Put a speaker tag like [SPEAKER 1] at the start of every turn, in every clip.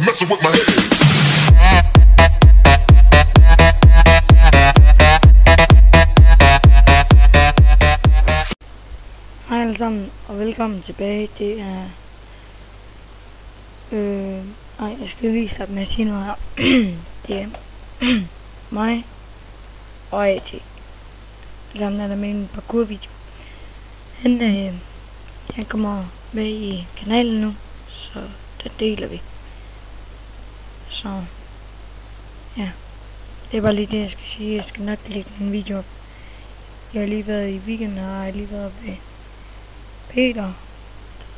[SPEAKER 1] messing with my head.
[SPEAKER 2] Hej alle sammen, og velkommen tilbage. Det er... jeg skal lige starte med at sige noget her. Det er mig og AT. Sammen er der med en parkour-video. Han kommer med i kanalen nu, så det deler vi. Så ja, det var lige det jeg skal sige. Jeg skal nok lægge en video op. Jeg har lige været i weekenden, og jeg har lige været ved Peter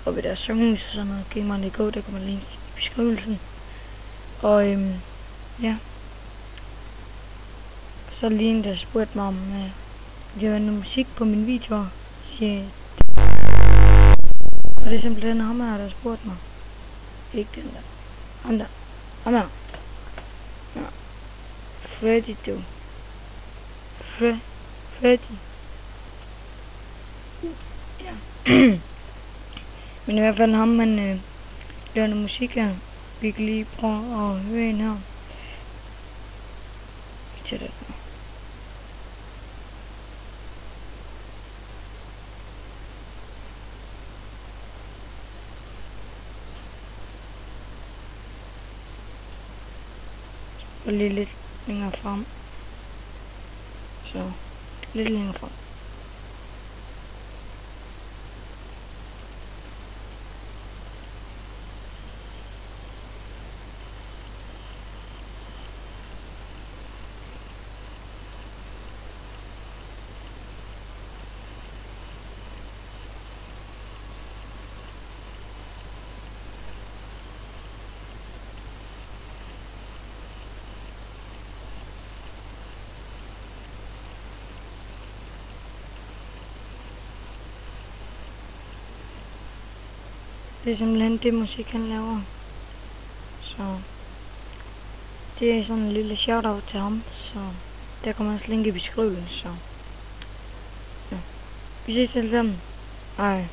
[SPEAKER 2] og ved deres sommerhus og sådan noget. Gameren i går, der kommer link i beskrivelsen. Og ja. Så lige en der spurgte mig om jeg vil noget musik på mine videoer. Siger og det er simpelthen ham her der spurgte mig. Ikke den der. Ham der. Ham her. Ja. Freddy du. Freddy. Ja. Men i hvert fald ham, man laver noget musik her. Vi kan lige prøve at høre en her. Vi tager det nu. Og lige lidt længere frem. Så lidt længere frem. Det er simpelthen det musik han laver. Så det er sådan en lille shoutout til ham. Så der kommer også link i beskrivelsen. Så ja. Vi ses alle sammen. Hej.